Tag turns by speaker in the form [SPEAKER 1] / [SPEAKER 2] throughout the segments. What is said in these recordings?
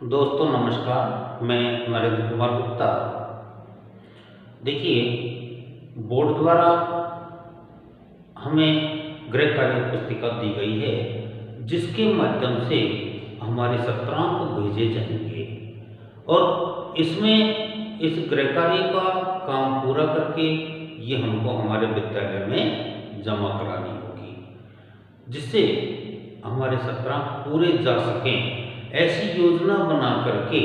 [SPEAKER 1] दोस्तों नमस्कार, मैं नरेंद्र कुमार गुप्ता। देखिए, बोर्ड द्वारा हमें गृह कार्य पुस्तिका दी गई है, जिसके माध्यम से हमारे सत्रांक भेजे जाएंगे और इसमें इस गृह कार्य का काम पूरा करके ये हमको हमारे विद्यालय में जमा करानी होगी, जिससे हमारे सत्रांक पूरे जा सकें। ऐसी योजना बना करके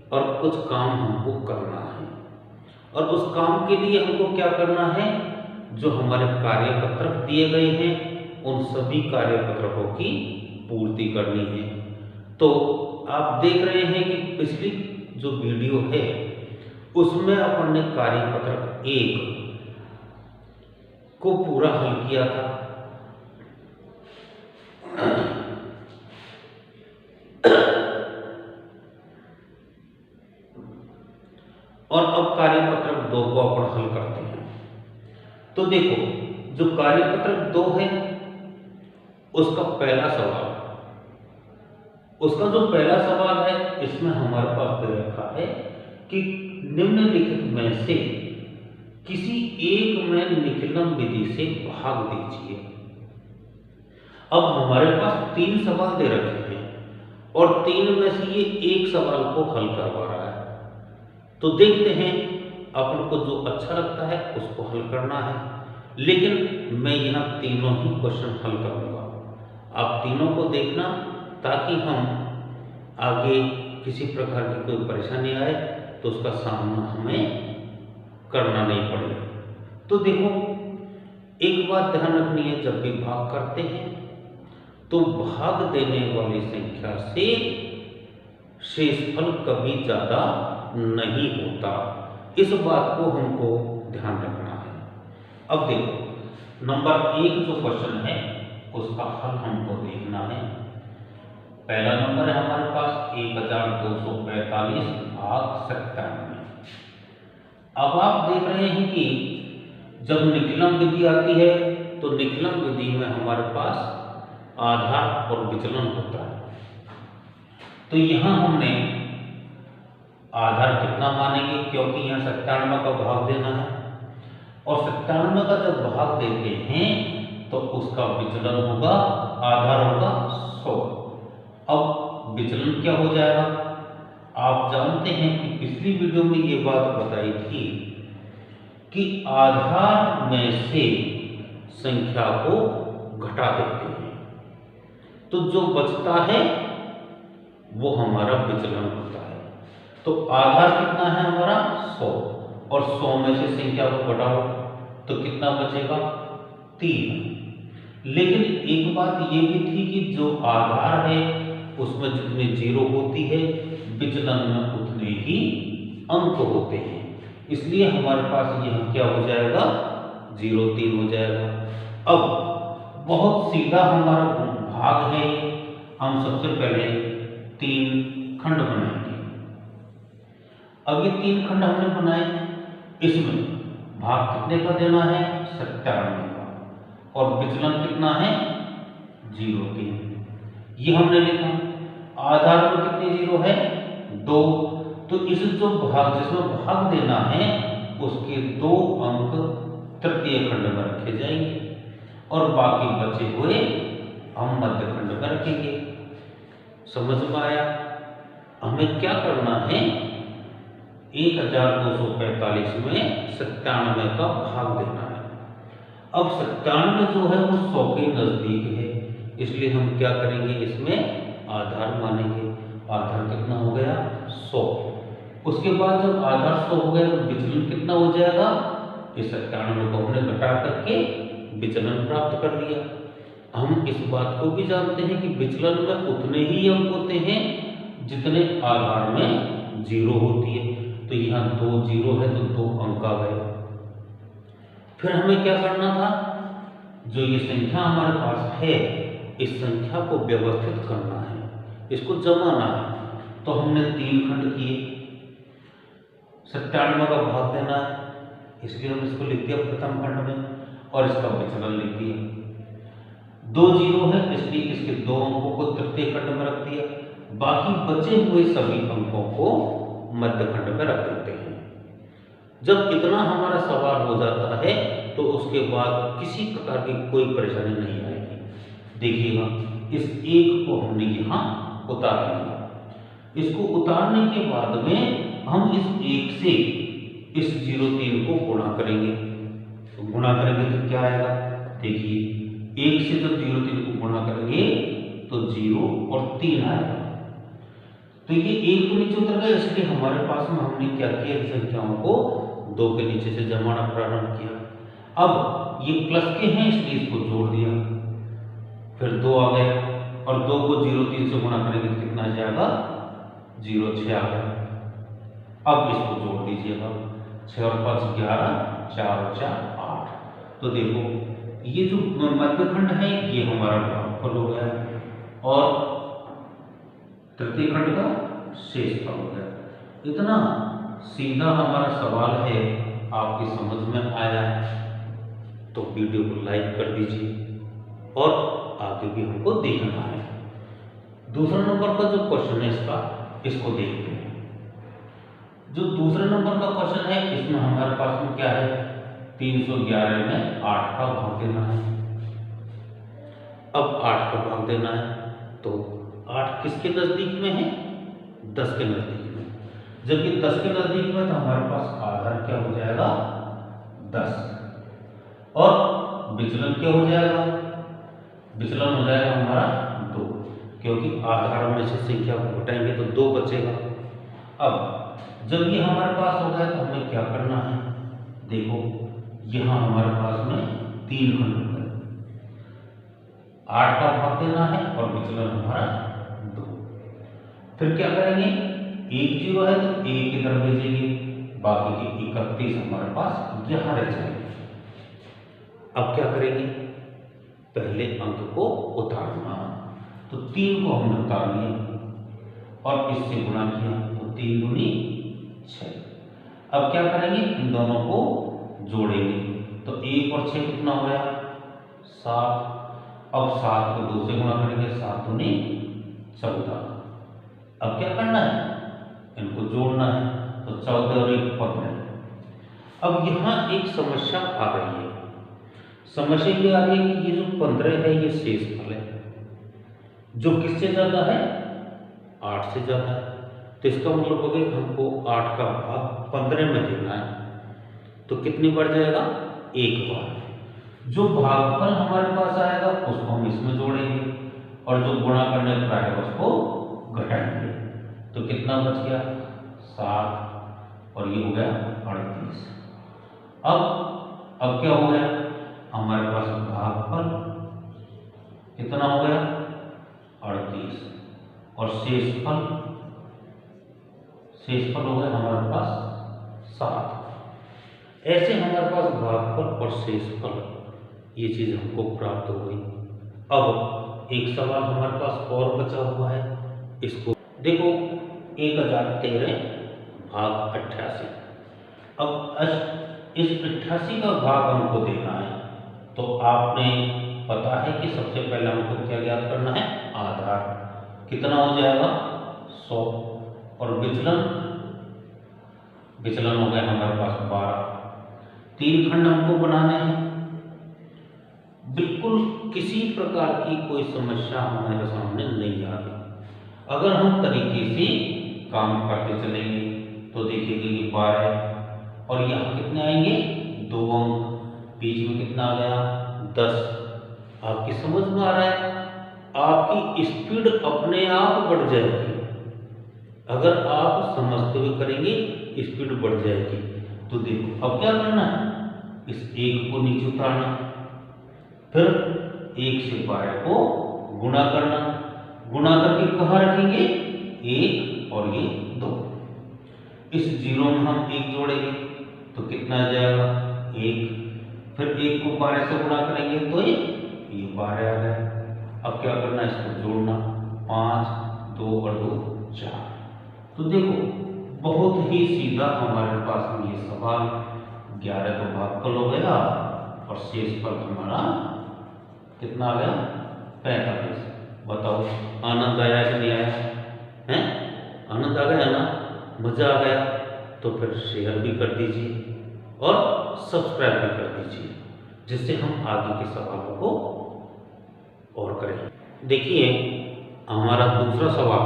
[SPEAKER 1] और कुछ काम हमको करना है और उस काम के लिए हमको क्या करना है, जो हमारे कार्यपत्रक दिए गए हैं उन सभी कार्यपत्रकों की पूर्ति करनी है। तो आप देख रहे हैं कि पिछली जो वीडियो है उसमें अपन ने कार्यपत्रक 1 को पूरा हल किया था। और अब कार्यपत्रक 2 को अपन हल करते हैं। तो देखो, जो कार्यपत्रक 2 है उसका पहला सवाल, उसका जो पहला सवाल है इसमें हमारे पास दे रखा है कि निम्नलिखित में से किसी एक में निकलन विधि से भाग दीजिए। अब हमारे पास 3 सवाल दे रखे हैं और 3 में से ये एक सवाल को हल करवा रहा है। तो देखते हैं, अपन को जो अच्छा लगता है उसको हल करना है, लेकिन मैं यहाँ तीनों ही क्वेश्चन हल करूँगा। आप तीनों को देखना ताकि हम आगे किसी प्रकार की कोई परेशानी आए तो उसका सामना हमें करना नहीं पड़ेगा। तो देखो, एक बात ध्यान रखनी है, जब भी भाग करते हैं तो भाग देने वाली संख्या से शेषफल कभी ज़्यादा नहीं होता। इस बात को हमको ध्यान रखना है। अब देखो, नंबर 1 जो क्वेश्चन है उसका हल हमको देखना है। पहला नंबर है हमारे पास 1245 भाग 97। अब आप देख रहे हैं कि जब निकलन विधि आती है तो निकलन विधि में हमारे पास आधार और विचलन होता है। तो यहाँ हमने आधार कितना मानेंगे, क्योंकि यहाँ 97 का भाग देना है और 97 का जब भाग देते हैं तो उसका विचलन होगा, आधार होगा 100। अब विचलन क्या हो जाएगा, आप जानते हैं कि पिछली वीडियो में ये बात बताई थी कि आधार में से संख्या को घटा देते हैं तो जो बचता है वो हमारा विचलन होता है। तो आधार कितना है हमारा 100 और 100 में से संख्या को घटाओ तो कितना बचेगा 3। लेकिन एक बात ये भी थी कि जो आधार है उसमें जितने जीरो होती है विचलन में उतने ही अंक होते हैं, इसलिए हमारे पास यह क्या हो जाएगा 0,3 हो जाएगा। अब बहुत सीधा हमारा भाग है, हम सबसे पहले 3 खंड बनाएंगे। अब ये 3 खंड हमने बनाए, इसमें भाग कितने का देना है 97 का और विचलन कितना है 0,3, ये हमने लिखा। आधार पर कितने जीरो है 2, तो इस जो भाग जिसमें भाग देना है उसके 2 अंक तृतीय खंड में रखे जाएंगे और बाकी बचे हुए हम मध्य खंड में रखेंगे। समझ में आया? हमें क्या करना है, 1245 में 97 का भाग देना है। अब 97 जो है वो 100 के नजदीक है, इसलिए हम क्या करेंगे, इसमें आधार मानेंगे। आधार कितना हो गया 100। उसके बाद जब आधार 100 हो गया तो विचलन कितना हो जाएगा, इस 97 को हमने घटा करके विचलन प्राप्त कर लिया। हम इस बात को भी जानते हैं कि विचलन में उतने ही अंक होते हैं जितने आधार में 0 होती है। तो यहाँ 2 0 है तो 2 अंक आ गए। फिर हमें क्या करना था, जो ये संख्या हमारे पास है इस संख्या को व्यवस्थित करना है, इसको जमाना है। तो हमने 3 खंड किए, 97 का भाग देना है, इसलिए हम इसको लिख दिया प्रथम खंड में और इसका विचलन लिख दिया। 2 जीरो है इसलिए इसके 2 अंकों को तृतीय खंड में रख दिया, बाकी बचे हुए सभी अंकों को मध्यखंड में रख देते हैं। जब इतना हमारा सवाल हो जाता है तो उसके बाद किसी प्रकार की कोई परेशानी नहीं आएगी। देखिएगा, इस एक को हमने यहाँ उतार लिया। इसको उतारने के बाद में हम इस एक से इस 0,3 को गुणा करेंगे। तो गुणा करेंगे तो क्या आएगा? देखिए, एक से जब 0,3 को गुणा करेंगे तो 0 और 3 आएगा। तो ये एक तो नीचे उतर गया, इसलिए हमारे पास में हमने क्या किया, संख्याओं को 2 के नीचे से जमाना प्रारंभ किया। अब ये प्लस के हैं इसलिए इसको जोड़ दिया, फिर 2 आ गए और 2 को 0,3 से गुणा करेंगे तो कितना आ जाएगा? 0,6 आ गया। अब इसको जोड़ दीजिएगा, 6 और 5 11, 4 और 4 8। तो देखो, ये जो मध्यखंड है ये हमारा भागफल हो गया और तृतीय खंड का शेषफल हो गया। इतना सीधा हमारा सवाल है, आपकी समझ में आया तो वीडियो को लाइक कर दीजिए और आगे भी हमको देखना है। दूसरा नंबर का जो क्वेश्चन है इसको देखते हैं। जो दूसरे नंबर का क्वेश्चन है इसमें हमारे पास में क्या है, 311 में 8 का भाग देना है। अब 8 का भाग देना है तो 8 किसके नजदीक में है? 10 के नजदीक में। जब ये 10 के नजदीक में तो हमारे पास आधार क्या हो जाएगा? 10। और विचलन क्या हो जाएगा? विचलन हो जाएगा हमारा 2, क्योंकि आधार में से संख्या को घटाएंगे तो 2 बचेगा। अब जब ये हमारे पास हो गया तो हमें क्या करना है? देखो, यहाँ हमारे पास में 3 खंड हो गए, 8 का भाग देना है और विचलन हमारा 2। फिर क्या करेंगे? 1 0 है तो 1 इधर भेजेंगे, बाकी के 31 हमारे पास यहाँ रह जाएंगे। अब क्या करेंगे? पहले अंक को उतारना, तो 3 को हमने उतार लिया और इससे गुणा किया तो 3 दूनी 6। अब क्या करेंगे? इन दोनों को जोड़ेंगे तो 1 और 6 कितना हो गया? 7। अब 7 को 2 से गुणा करेंगे, 7 दूनी 14। अब क्या करना है? इनको जोड़ना है तो 14 और 1 15। अब यहाँ एक समस्या आ रही है। समस्या ये आ रही है कि ये जो 15 है ये शेषफल है, जो किससे ज्यादा है? 8 से ज्यादा है। तो इसका मतलब हो गया हमको 8 का भाग 15 में देना है। तो कितनी बढ़ जाएगा? 1 बार। जो भागफल हमारे पास आएगा उसको हम इसमें जोड़ेंगे और जो गुणा करने पर आएगा उसको घटाएंगे। तो कितना बच गया? 7 और ये हो गया 38। अब क्या हो गया? हमारे पास भागफल कितना हो गया? 38 और शेषफल हो गया हमारे पास 7। ऐसे हमारे पास भागफल और शेषफल ये चीज हमको प्राप्त हो गई। अब एक सवाल हमारे पास और बचा हुआ है, इसको देखो, 1013 भाग 88। अब इस 88 का भाग हमको देना है तो आपने पता है कि सबसे पहले हमको क्या ज्ञात करना है? आधार कितना हो जाएगा? 100 और विचलन हो गया हमारे पास 12। 3 खंड हमको बनाने हैं। बिल्कुल किसी प्रकार की कोई समस्या हमारे सामने नहीं आ रही। अगर हम तरीके से काम करते चलेंगे तो देखिएगा ये 12 और यहाँ कितने आएंगे? 2 अंक, बीच में कितना आ गया? 10। आपकी समझ में आ रहा है? आपकी स्पीड अपने आप बढ़ जाएगी। अगर आप समझते हुए करेंगे स्पीड बढ़ जाएगी। तो देखो, अब क्या करना है? इस 1 को नीचे उतारना, फिर 1 से 12 को गुणा करना, गुणा करके कहाँ रखेंगे? 1 और ये 2। इस 0 में हम 1 जोड़ेंगे तो कितना आ जाएगा? 1। फिर 1 को 12 से गुणा करेंगे तो ये 12 आ गया। अब क्या करना है? इसको जोड़ना, 5 2 और 2 4। तो देखो, बहुत ही सीधा हमारे पास में ये सवाल 11 का भागफल हो गया और शेषफल हमारा कितना आ गया? 45। बताओ, आनंद आया कि नहीं आया? हैं? आनंद आ गया ना, मज़ा आ गया? तो फिर शेयर भी कर दीजिए और सब्सक्राइब भी कर दीजिए, जिससे हम आगे के सवालों को और करें। देखिए हमारा दूसरा सवाल,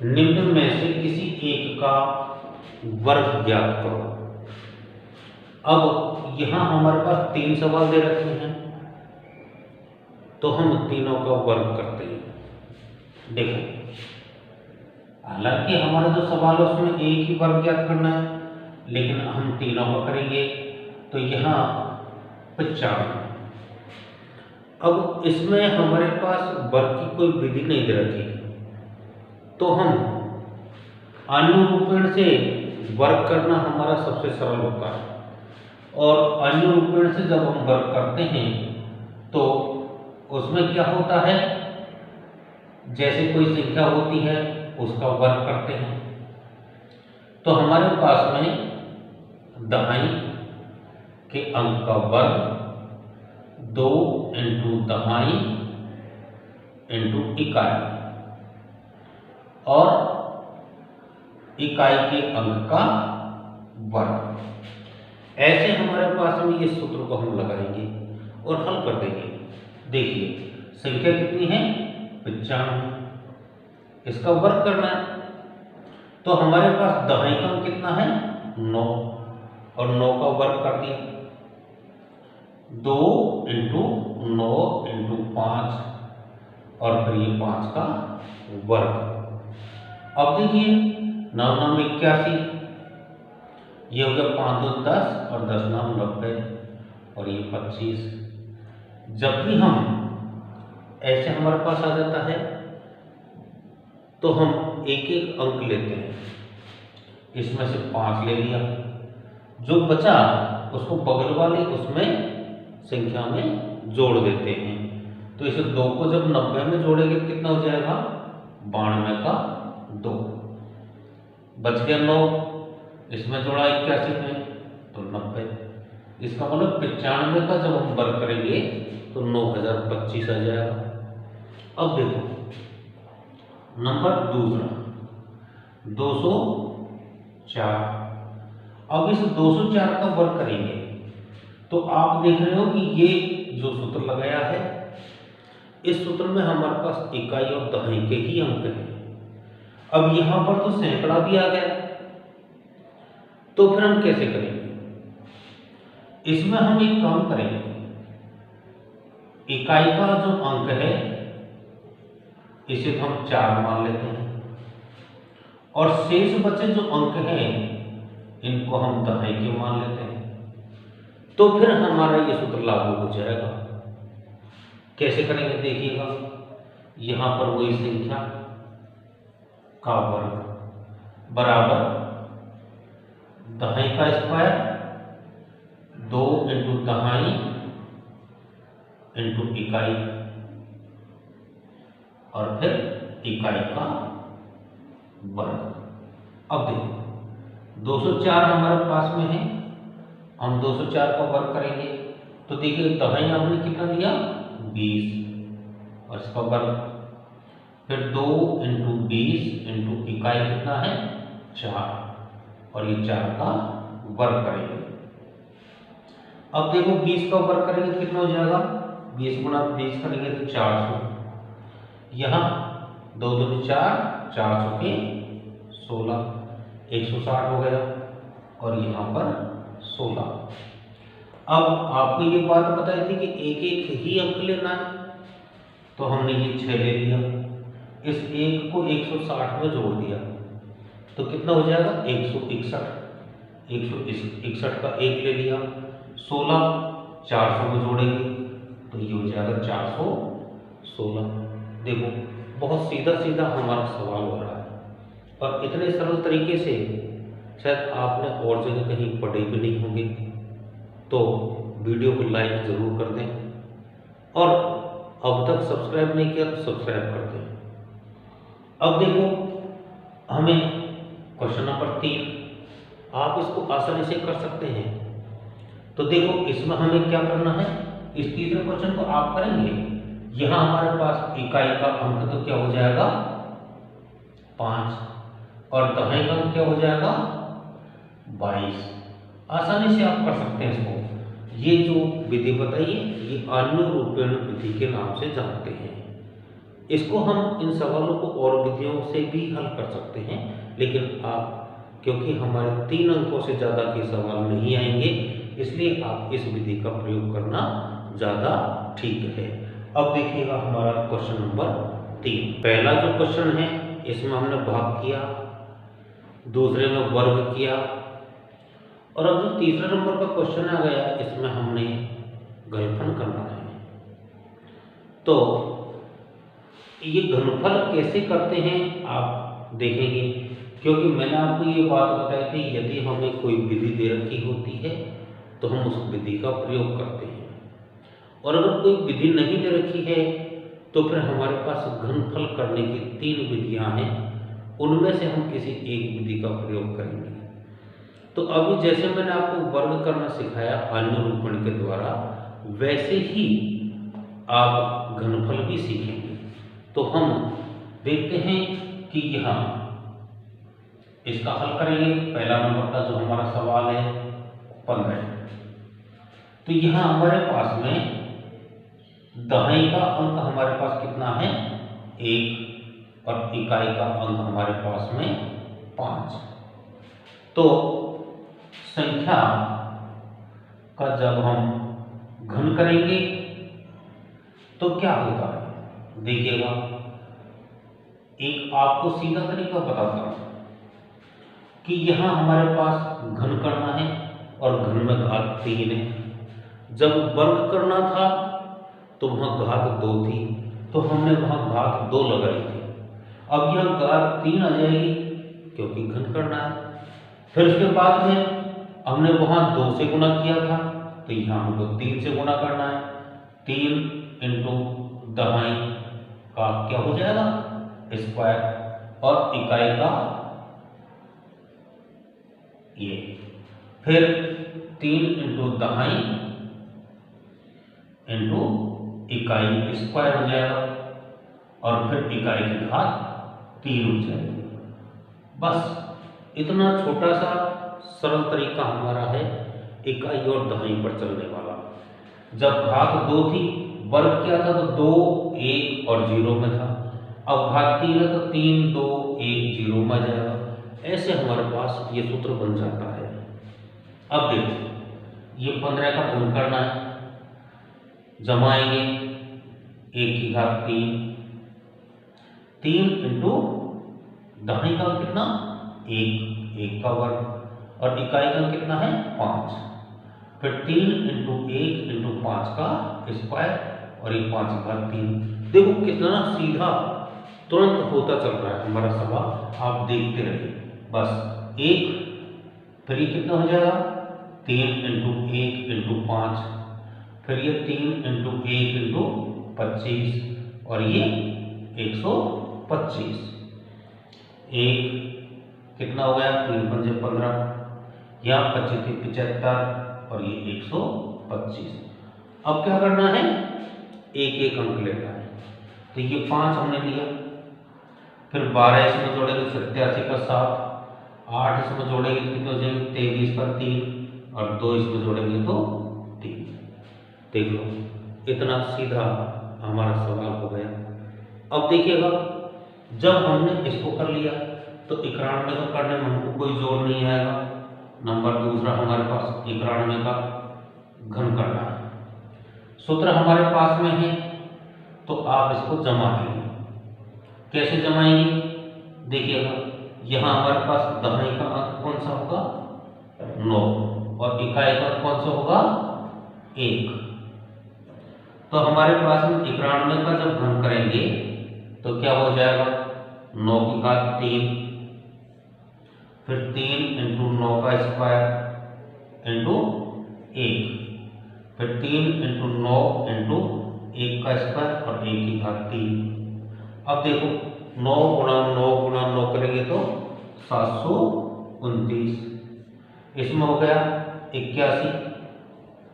[SPEAKER 1] निम्न में से किसी एक का वर्ग ज्ञात करो। अब यहाँ हमारे पास 3 सवाल दे रखे हैं, तो हम तीनों का वर्ग करते हैं। देखो, हालांकि हमारा जो सवाल है उसमें एक ही वर्ग ज्ञात करना है, लेकिन हम तीनों का करेंगे, तो यहाँ 95। अब इसमें हमारे पास वर्ग की कोई विधि नहीं दे रखी, तो हम अनुरूपण से वर्ग करना हमारा सबसे सरल होता है। और अनुरूपण से जब हम वर्ग करते हैं तो उसमें क्या होता है, जैसे कोई संख्या होती है उसका वर्ग करते हैं, तो हमारे पास में दहाई के अंक का वर्ग 2 इंटू दहाई इंटू इकाई, और इकाई के अंक का वर्ग। ऐसे हमारे पास में ये सूत्र को हम लगाएंगे और हल कर देंगे। देखिए संख्या कितनी है, 95, इसका वर्ग करना है, तो हमारे पास दहाई का अंक कितना है, 9, और 9 का वर्ग कर दिया, 2 इंटू 9 इंटू 5, और फिर ये 5 का वर्ग। अब देखिए 9 9 81, ये हो गया 5 2 10, और 10 9 90, और ये 25। जब भी हम ऐसे हमारे पास आ जाता है तो हम एक एक अंक लेते हैं, इसमें से 5 ले लिया, जो बचा उसको बगल वाले उसमें संख्या में जोड़ देते हैं। तो इसे 2 को जब 90 में जोड़ेंगे तो कितना हो जाएगा, 92 का 2, बच गया 9, इसमें जोड़ा 81 में तो 90। इसका मतलब 95 का जब हम वर्ग करेंगे तो 9025 आ जाएगा। अब देखो नंबर दूसरा 204। अब इस 204 का वर्ग करेंगे तो आप देख रहे हो कि ये जो सूत्र लगाया है, इस सूत्र में हमारे पास इकाई और दहाई के ही अंक हैं। अब यहां पर तो सैकड़ा भी आ गया, तो फिर हम कैसे करेंगे, इसमें हम एक काम करेंगे, इकाई का जो अंक है इसे तो हम 4 मान लेते हैं, और शेष बचे जो अंक हैं इनको हम दहाई के मान लेते हैं, तो फिर हमारा ये सूत्र लागू हो जाएगा। कैसे करेंगे देखिएगा, यहां पर वही संख्या का वर्ग बराबर दहाई का स्क्वायर 2 इंटू दहाई इंटू इकाई, और फिर इकाई का वर्ग। अब देखो 204 हमारे पास में है, हम 204 का वर्ग करेंगे तो देखिए दहाई आपने कितना दिया, 20, और इसका वर्ग, फिर 2 इंटू 20 इंटू इकाई कितना है, 4, और ये 4 का वर्ग करेंगे। अब देखो 20 का वर्ग करेंगे तो कितना हो जाएगा, 20 गुणा 20 करेंगे तो 400, यहाँ 2 दूनी 4, 400 के 16, 160 हो गया, और यहाँ पर 16। अब आपको ये बात बताई थी कि एक एक ही अंक लेना है, तो हमने ये 6 ले लिया, इस एक को 160 में जोड़ दिया तो कितना हो जाएगा, 161, 161 का 1 ले लिया, 16 400 में जोड़ेंगे तो ये हो जाएगा 416। देखो बहुत सीधा सीधा हमारा सवाल हो रहा है, और इतने सरल तरीके से शायद आपने और जगह कहीं पढ़े भी नहीं होंगे। तो वीडियो को लाइक ज़रूर कर दें, और अब तक सब्सक्राइब नहीं किया तो सब्सक्राइब कर दें। अब देखो हमें क्वेश्चन नंबर 3, आप इसको आसानी से कर सकते हैं। तो देखो इसमें हमें क्या करना है, इस तीसरे क्वेश्चन को आप करेंगे, यहाँ हमारे पास इकाई का अंक तो क्या हो जाएगा, 5 और दहाई का अंक क्या हो जाएगा 22। आसानी से आप कर सकते हैं इसको। ये जो विधि बताइए ये आन्वरूपेण विधि के नाम से जानते हैं। इसको हम इन सवालों को और विधियों से भी हल कर सकते हैं, लेकिन आप क्योंकि हमारे 3 अंकों से ज़्यादा के सवाल नहीं आएंगे, इसलिए आप इस विधि का प्रयोग करना ज़्यादा ठीक है। अब देखिएगा हमारा क्वेश्चन नंबर 3। पहला जो क्वेश्चन है इसमें हमने भाग किया, दूसरे में वर्ग किया, और अब जो तीसरे नंबर का क्वेश्चन आ गया इसमें हमने घनफल करना है। तो ये घनफल कैसे करते हैं आप देखेंगे, क्योंकि मैंने आपको ये बात बताई थी यदि हमें कोई विधि दे रखी होती है तो हम उस विधि का प्रयोग करते हैं, और अगर कोई विधि नहीं दे रखी है तो फिर हमारे पास घनफल करने की 3 विधियां हैं, उनमें से हम किसी एक विधि का प्रयोग करेंगे। तो अभी जैसे मैंने आपको वर्ग करना सिखाया आन्वरूपण के द्वारा, वैसे ही आप घनफल भी सीखेंगे। तो हम देखते हैं कि यहाँ इसका हल करेंगे। पहला नंबर का जो हमारा सवाल है 15। तो यहाँ हमारे पास में दहाई का अंक हमारे पास कितना है 1 और इकाई का अंक हमारे पास में 5। तो संख्या का जब हम घन करेंगे तो क्या होता है देखिएगा। एक आपको सीधा तरीका बताता हूं कि यहां हमारे पास घन करना है और घन में घात 3 है। जब वर्ग करना था तो वहां घात 2 थी, तो हमने वहां घात 2 लगाई थी। अब यह घात 3 आ जाएगी क्योंकि घन करना है। फिर उसके बाद में हमने वहां 2 से गुणा किया था, तो यहां हमको 3 से गुणा करना है। 3 इंटू दहाई का क्या हो जाएगा स्क्वायर, और इकाई का ये, फिर 3 इंटू दहाई इंटू इकाई स्क्वायर हो जाएगा, और फिर इकाई की घात 3 हो जाएगी। बस इतना छोटा सा सरल तरीका हमारा है इकाई और दहाई पर चलने वाला। जब घात 2 थी, वर्ग किया था तो 2, 1 और 0 में था। अब घात 3 है तो 3, 2, 1, 0 में जाएगा। ऐसे हमारे पास ये सूत्र बन जाता है। अब देखो ये 15 का गुण करना है, जमाएंगे 1 की घात 3, 3 इंटू दहाई का कितना 1 का वर्ग, और इकाई का कितना है 5, फिर 3 इंटू 1 इंटू 5 का स्क्वायर, और ये 5 की घात 3। देखो कितना सीधा तुरंत होता चल रहा है हमारा सवाल, आप देखते रहिए बस। 1 फिर ये कितना हो जाएगा 3 इंटू 1 इंटू 5, फिर ये 3 इंटू 1 इंटू 25, और ये 125। 1 कितना हो गया 3 पंजे 15, यहाँ 25 थी 75, और ये 125। अब क्या करना है एक एक अंक लेना है। तो ये 5 हमने लिया, फिर 12 इसमें जोड़ेंगे 87 का 7, 8 इसमें जोड़ेंगे तो कितने हो जाएंगे 23 का 3, और 2 इसमें जोड़ेंगे तो 3। देख लो इतना सीधा हमारा सवाल हो गया। अब देखिएगा जब हमने इसको कर लिया तो 91 को करने में हमको कोई जोर नहीं आएगा। नंबर दूसरा हमारे पास 91 का घन करना है, सूत्र हमारे पास में है, तो आप इसको जमा देंगे। कैसे जमाएंगे देखिएगा, यहाँ हमारे पास दहाई का अंक कौन सा होगा 9, और इकाई का कौन सा होगा 1। तो हमारे पास में 91 का जब घन करेंगे तो क्या हो जाएगा 9 की घात 3, फिर 3 इंटू 9 का स्क्वायर इंटू 1, फिर 3 इंटू 9 इंटू 1 का स्क्वायर, और 1 की घात 3। अब देखो 9 गुणा 9 गुणा 9 करेंगे तो 729, इसमें हो गया 81,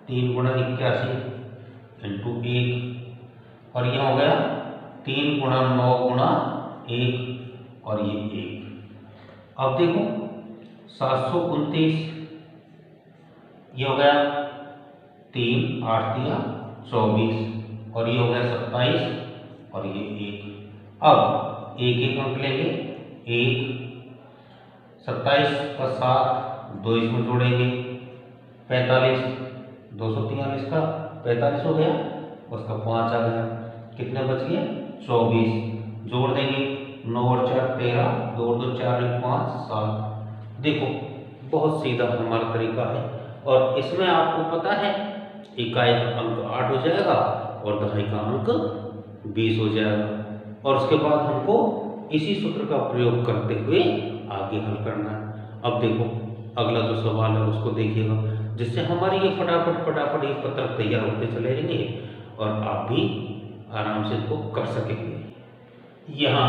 [SPEAKER 1] 3 गुणा 81 इंटू 1, और यह हो गया 3 गुणा 9 गुणा 1 और ये 1। अब देखो 729 ये हो गया 3, 8 दिया 24 और ये हो गया 27 और ये 1। अब एक एक अंक लेंगे, 1 27 का 7 2 इसमें जोड़ेंगे 45, 243 का 45 हो गया, उसका 5 आ गया, कितने बच गए 24, जोड़ देंगे 9 और 4 13, 2 और 2 4 1 5 7। देखो बहुत सीधा हमारा तरीका है और इसमें आपको पता है इकाई का अंक 8 हो जाएगा और दहाई का अंक 20 हो जाएगा और उसके बाद हमको इसी सूत्र का प्रयोग करते हुए आगे हल करना है। अब देखो अगला जो सवाल है उसको देखिएगा, जिससे हमारी ये फटाफट ये पत्रक तैयार होते चले जाएंगे और आप भी आराम से इसको कर सकेंगे। यहाँ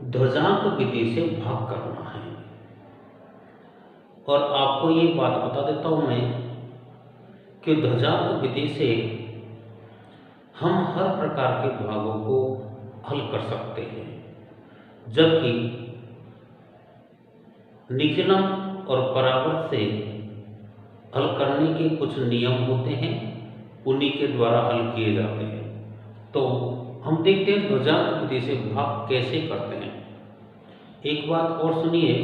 [SPEAKER 1] ध्वजांक विधि से भाग करना है और आपको ये बात बता देता हूं मैं कि ध्वजांक विधि से हम हर प्रकार के भागों को हल कर सकते हैं, जबकि निखिलम और परावर्त से हल करने के कुछ नियम होते हैं, उन्हीं के द्वारा हल किए जाते हैं। तो हम देखते हैं ध्वजांक विधि से भाग कैसे करते हैं। एक बात और सुनिए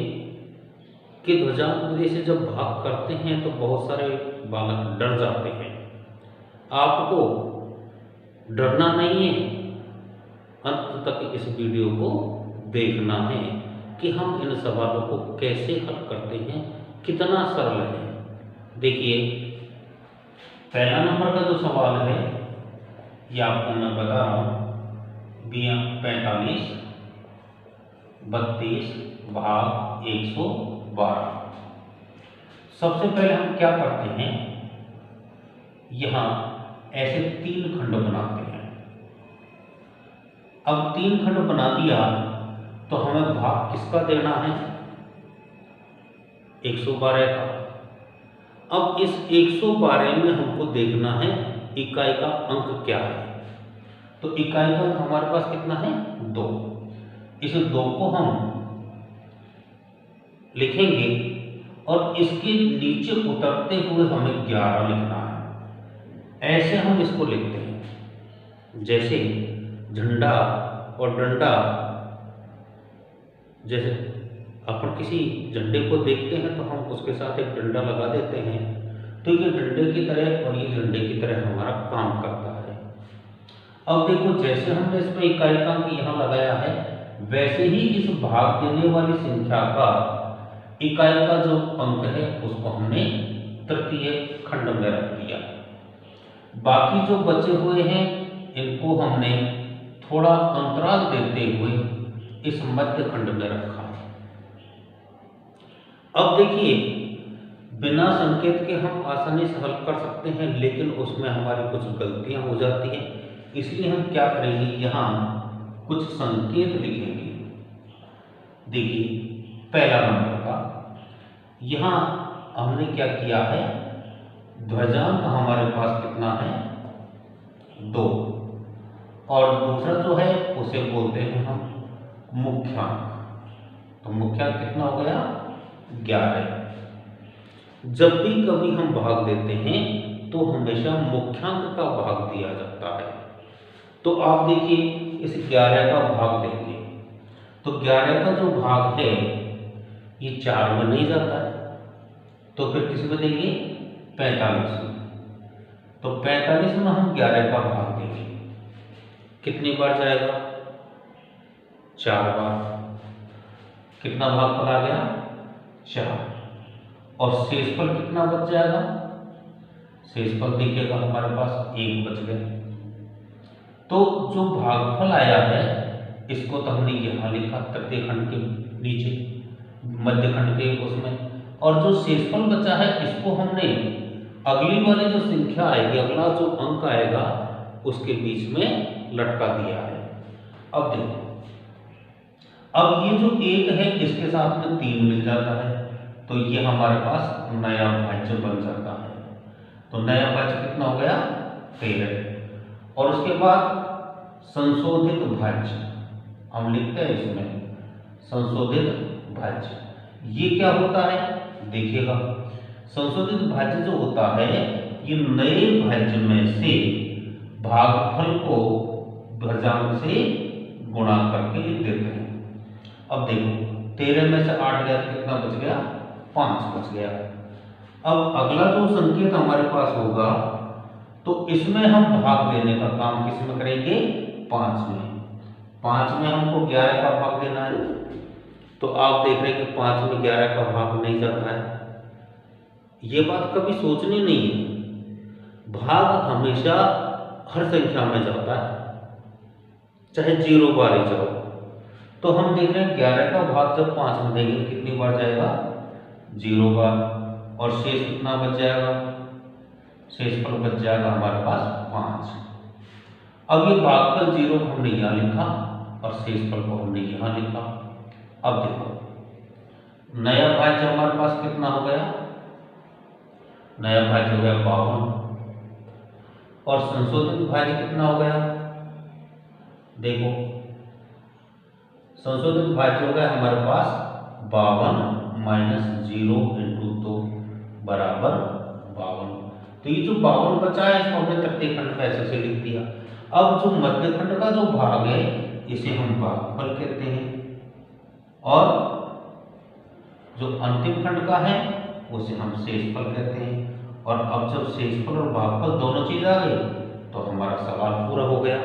[SPEAKER 1] कि ध्वजांक विधि से जब भाग करते हैं तो बहुत सारे बालक डर जाते हैं। आपको डरना नहीं है, अंत तक इस वीडियो को देखना है कि हम इन सवालों को कैसे हल करते हैं, कितना सरल है। देखिए पहला नंबर का जो सवाल है ये आपको मैं बता रहा हूं, 45 32 भाग 112। सबसे पहले हम क्या करते हैं, यहां ऐसे 3 खंड बनाते हैं। अब 3 खंड बना दिया तो हमें भाग किसका देना है 112 का। अब इस 112 में हमको देखना है इकाई का अंक क्या है। तो इकाई का अंक हमारे पास कितना है 2। इस 2 को हम लिखेंगे और इसके नीचे उतरते हुए हमें 11 लिखना है। ऐसे हम इसको लिखते हैं, जैसे झंडा और डंडा, जैसे अपन किसी झंडे को देखते हैं तो हम उसके साथ एक डंडा लगा देते हैं, तो ये डंडे की तरह और ये झंडे की तरह हमारा काम करता है। अब देखो जैसे हमने इसमें इकाई का अंक यहाँ लगाया है, वैसे ही इस भाग देने वाली संख्या का इकाई का जो अंक है उसको हमने तृतीय खंड में रख दिया। बाकी जो बचे हुए हैं इनको हमने थोड़ा अंतराल देते हुए इस मध्य खंड में रखा है। अब देखिए बिना संकेत के हम आसानी से हल कर सकते हैं, लेकिन उसमें हमारी कुछ गलतियां हो जाती हैं, इसलिए हम क्या करेंगे, यहाँ कुछ संकेत लिखेंगे। देखिए पहला नंबर का यहाँ हमने क्या किया है, ध्वजांक हमारे पास कितना है 2 और दूसरा जो है उसे बोलते हैं हम मुख्यांक। तो मुख्यांक कितना हो गया 11। जब भी कभी हम भाग देते हैं तो हमेशा मुख्यांक का भाग दिया जाता है। तो आप देखिए इस 11 का भाग देंगे तो 11 का जो भाग है ये 4 में नहीं जाता है, तो फिर किस में देंगे 45 में। तो 45 में हम 11 का भाग देंगे, कितनी बार जाएगा 4 बार। कितना भागफल आ गया 4 और शेषफल कितना बच जाएगा, शेषफल देखिएगा हमारे पास 1 बच गया। तो जो भागफल आया है इसको तो हमने यहाँ लिखा तृतीय खंड के नीचे मध्य खंड के उसमें, और जो शेषफल बचा है इसको हमने अगली वाली जो संख्या आएगी, अगला जो अंक आएगा उसके बीच में लटका दिया है। अब देखो अब ये जो 1 है इसके साथ में 3 मिल जाता है, तो ये हमारे पास नया भाज्य बन जाता है। तो नया भाज्य कितना हो गया 13 और उसके बाद संशोधित भाज्य हम लिखते हैं इसमें संशोधित भाज्य। ये क्या होता है देखिएगा, संशोधित भाज्य जो होता है ये नए भाज्य में से भागफल को भाज्यांक से गुणा करके लिख देते हैं। अब देखो 13 में से 8 गया तो कितना बच गया, 5 बच गया। अब अगला जो संकेत हमारे पास होगा तो इसमें हम भाग देने का काम किस में करेंगे, 5 में। 5 में हमको 11 का भाग देना है, तो आप देख रहे हैं कि 5 में 11 का भाग नहीं जाता है। ये बात कभी सोचनी नहीं है, भाग हमेशा हर संख्या में जाता है, चाहे 0 बार ही जाओ। तो हम देख रहे हैं 11 का भाग जब 5 में देंगे तो कितनी बार जाएगा, 0 बार, और शेष कितना बच जाएगा, शेषफल बच जाएगा हमारे पास 5। अब ये भागफल 0 हमने यहाँ लिखा और शेषफल को हमने यहाँ लिखा। अब देखो नया भाज्य हमारे पास कितना हो गया, नया भाज्य हो गया 52, और संशोधित भाज्य कितना हो गया, देखो संशोधित भाज्य हो गया हमारे पास 52 माइनस 0 इंटू 2 बराबर 52। तो ये जो 52 बचा है इसको हमने तृतीय खंड का ऐसे से लिख दिया। अब जो मध्य खंड का जो भाग है इसे हम भागफल कहते हैं, और जो अंतिम खंड का है उसे हम शेषफल कहते हैं। और अब जब शेषफल और भागफल दोनों चीज आ गई तो हमारा सवाल पूरा हो गया।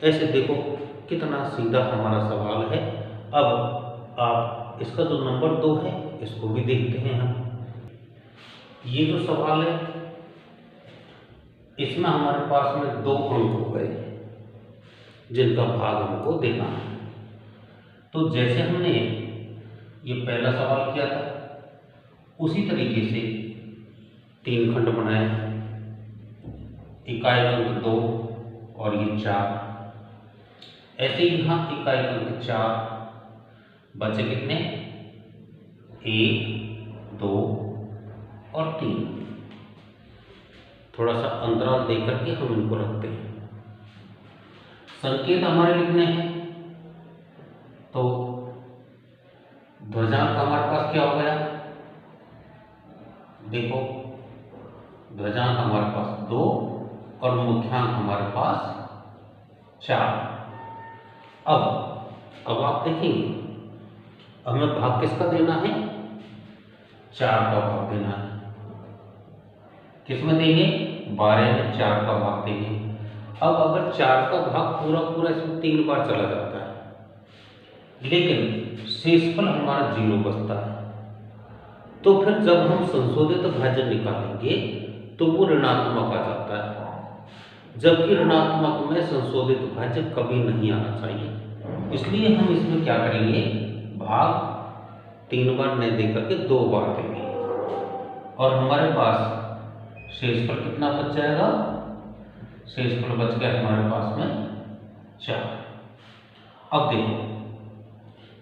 [SPEAKER 1] ऐसे देखो कितना सीधा हमारा सवाल है। अब आप इसका जो नंबर 2 है इसको भी देखते हैं हम। ये जो सवाल है इसमें हमारे पास में 2 अंक हो गए जिनका भाग हमको देना है। तो जैसे हमने ये पहला सवाल किया था उसी तरीके से 3 खंड बनाए, इकाई अंक 2 और ये 4। ऐसे ही यहाँ इकाई अंक 4 बचे कितने, 1 2 और 3। थोड़ा सा अंतराल देकर के हम इनको रखते हैं। संकेत हमारे लिखने हैं तो ध्वजांक हमारे पास क्या हो गया, देखो ध्वजांक हमारे पास 2 और मुख्यांक हमारे पास 4। अब आप देखेंगे हमें भाग किसका देना है, 4 का भाग देना है। किसमें देंगे, 12 में 4 का भाग देंगे। अब अगर 4 का भाग पूरा इसमें 3 बार चला जाता है लेकिन शेषफल हमारा 0 बचता है, तो फिर जब हम संशोधित भाज्य निकालेंगे तो वो ऋणात्मक आ जाता है, जबकि ऋणात्मक में संशोधित भाज्य कभी नहीं आना चाहिए। इसलिए हम इसमें क्या करेंगे, भाग 3 बार नहीं दे करके 2 बार देंगे, और हमारे पास शेषफल कितना बच जाएगा, शेषफल बच गया हमारे पास में 4। अब देखो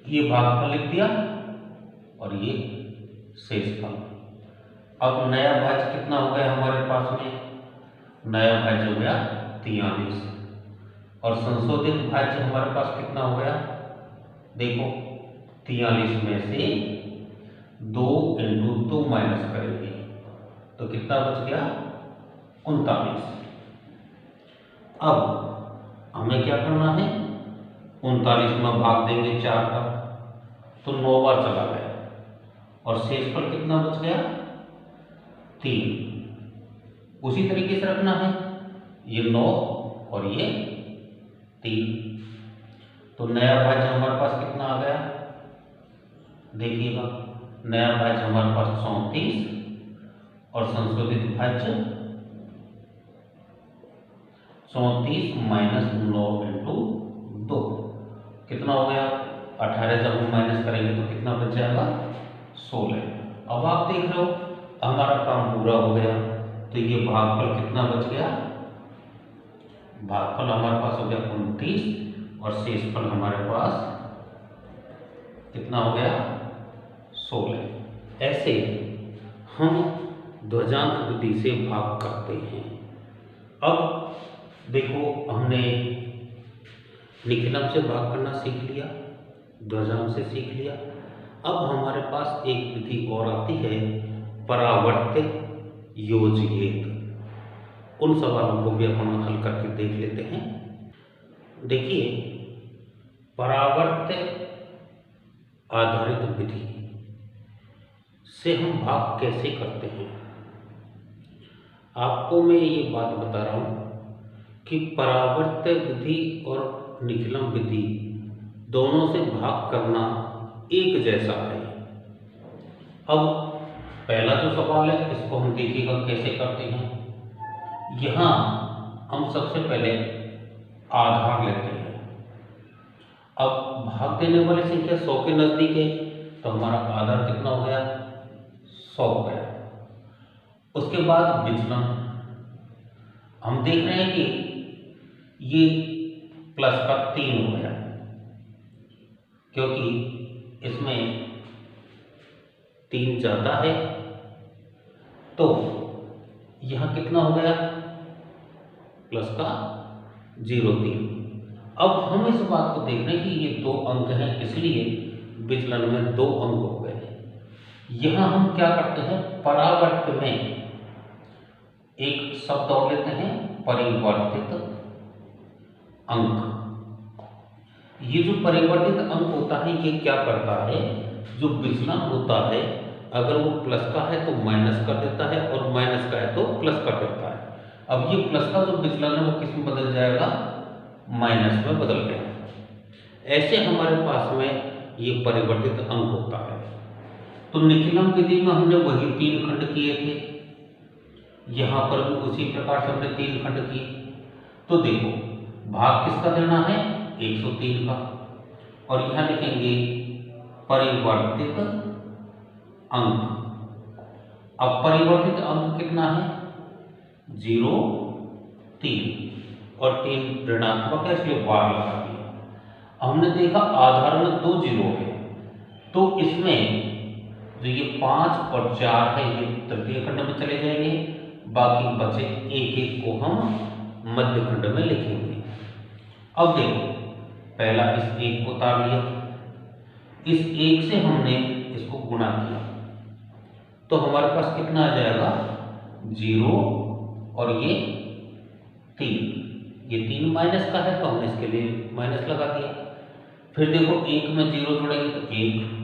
[SPEAKER 1] ये भागफल लिख दिया और ये शेषफल। अब नया भाज्य कितना हो गया हमारे पास में, नया भाज्य हो गया 43, और संशोधित भाज्य हमारे पास कितना हो गया, देखो 43 में से 2 इंटू 2 माइनस करेंगे तो कितना बच गया, 39। अब हमें क्या करना है, 39 में भाग देंगे 4 का तो 9 बार चला गया, और शेषफल कितना बच गया, 3। उसी तरीके से रखना है, ये 9 और ये 3। तो नया भाज्य हमारे पास कितना आ गया, देखिएगा नया भाज्य हमारे पास 34 और संशोधित भाज्य 34 माइनस 9 इंटू 2 कितना हो गया, 18। जब हम माइनस करेंगे तो कितना बच जाएगा, 16। अब आप देख रहे हो हमारा काम पूरा हो गया। तो ये भागफल कितना बच गया, भागफल हमारे पास हो गया 29 और शेषफल हमारे पास कितना हो गया, 16। ऐसे हम ध्वजांक विधि से भाग करते हैं। अब देखो हमने निखिलम से भाग करना सीख लिया, ध्वजा से सीख लिया। अब हमारे पास एक विधि और आती है, परावर्तित योजयेत। उन सवालों को भी अपन हल करके देख लेते हैं। देखिए, परावर्तित आधारित विधि से हम भाग कैसे करते हैं। आपको मैं ये बात बता रहा हूँ कि परावर्तित विधि और निखिलम विधि दोनों से भाग करना एक जैसा है। अब पहला जो सवाल है, इसको हम देखिएगा कैसे करते हैं। यहाँ हम सबसे पहले आधार लेते हैं। अब भाग देने वाली संख्या 100 के नजदीक है, तो हमारा आधार कितना हो गया, 100 हो गया। उसके बाद विचलन, हम देख रहे हैं कि ये प्लस का 3 हो गया, क्योंकि इसमें 3 ज्यादा है, तो यहां कितना हो गया, प्लस का 0.3। अब हम इस बात को देख रहे हैं कि ये 2 अंक हैं, इसलिए विचलन में 2 अंक हो गए। यहां हम क्या करते हैं, परावर्त में एक शब्द और लेते हैं, परिवर्तित अंक। ये जो परिवर्तित अंक होता है, ये क्या करता है, जो विचलन होता है, अगर वो प्लस का है तो माइनस कर देता है, और माइनस का है तो प्लस कर देता है। अब ये प्लस का जो विचलन है वो किस में बदल जाएगा, माइनस में बदल गया। ऐसे हमारे पास में ये परिवर्तित अंक होता है। तो निखिलम विधि में हमने वही 3 खंड किए थे, यहां पर भी उसी प्रकार से हमने 3 खंड किए। तो देखो, भाग किसका देना है, 103 का, और यहां लिखेंगे परिवर्तित अंक। अब परिवर्तित अंक कितना है, 0, 3, और 3 ऋणात्मक है, इसलिए बार लगा दिया। हमने देखा आधार में 2 जीरो है, तो इसमें जो ये 5 और 4 है, ये तृतीय खंड में चले जाएंगे, बाकी बचे 1-1 को हम मध्य खंड में लिखेंगे। अब देखो, पहला इस 1 को उतार लिया, इस 1 से हमने इसको गुणा किया, तो हमारे पास कितना आ जाएगा, 0, और ये 3। ये 3 माइनस का है, तो हमने इसके लिए माइनस लगा दिया। फिर देखो, 1 में 0 जोड़ेंगे तो 1,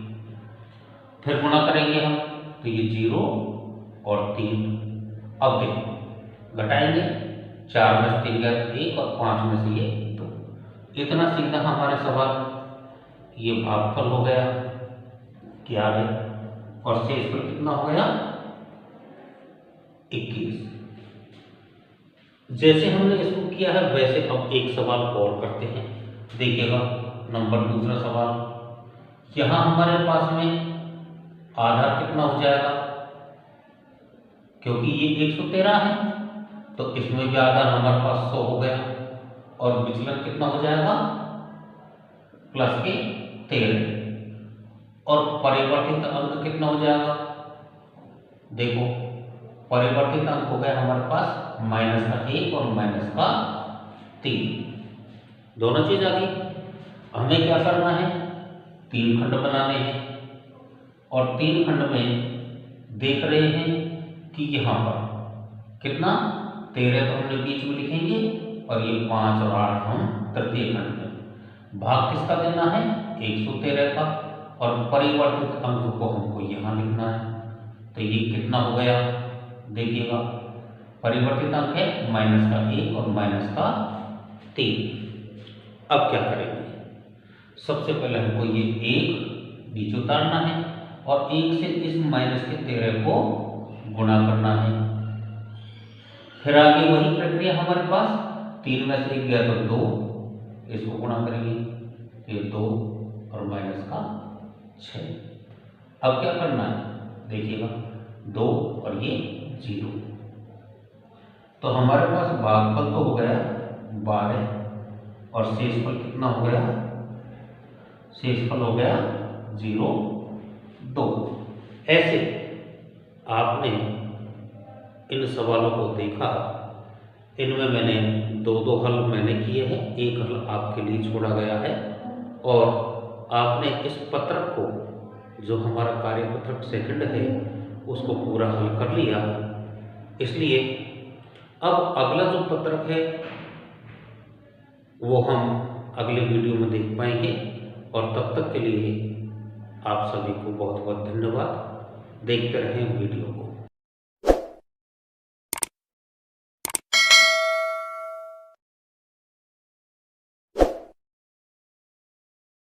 [SPEAKER 1] फिर गुणा करेंगे हम, तो ये 0 और 3। अब देखो, घटाएंगे, 4 में से 3 गया 1, और 5 में से ये 2। इतना सीधा हमारे सवाल, ये भागफल हो गया 11, और शेषफल कितना हो गया, 21। जैसे हमने इसको किया है, वैसे अब एक सवाल और करते हैं। देखिएगा, नंबर दूसरा सवाल। यहां हमारे पास में आधार कितना हो जाएगा, क्योंकि ये 113 है, तो इसमें भी आधार हमारे पास 100 हो गया, और विचलन कितना हो जाएगा, प्लस के 13, और परिवर्तित अंक कितना हो जाएगा, देखो, परिवर्तित अंक हो गया हमारे पास माइनस का 1 और माइनस का 3, दोनों चीज आ गई। हमें क्या करना है, 3 खंड बनाने हैं, और 3 खंड में देख रहे हैं कि यहाँ पर कितना, 13 तो हमने बीच में लिखेंगे, और ये 5 और 8 हम तृतीय खंड में। भाग किसका देना है, 113 का, और परिवर्तित अंक को हमको यहाँ लिखना है। तो ये कितना हो गया, देखिएगा, परिवर्तित अंक है माइनस का 1 और माइनस का 3। अब क्या करेंगे, सबसे पहले हमको ये 1 नीचे उतारना है, और 1 से इस माइनस के 13 को गुणा करना है। फिर आगे वही प्रक्रिया हमारे पास, 3 में से 1 गया तो 2, इसको गुणा करेंगे, ये 2 और माइनस का 6। अब क्या करना है, देखिएगा, 2 और ये 0। तो हमारे पास भागफल तो हो गया 12, और शेषफल कितना हो गया, शेषफल हो गया 0, 2। ऐसे आपने इन सवालों को देखा, इनमें मैंने 2-2 हल मैंने किए हैं, एक हल आपके लिए छोड़ा गया है, और आपने इस पत्रक को, जो हमारा कार्यपत्रक सेकंड है, उसको पूरा हल कर लिया। इसलिए अब अगला जो पत्रक है वो हम अगले वीडियो में देख पाएंगे। और तब तक के लिए आप सभी को बहुत बहुत धन्यवाद। देखते रहें वीडियो।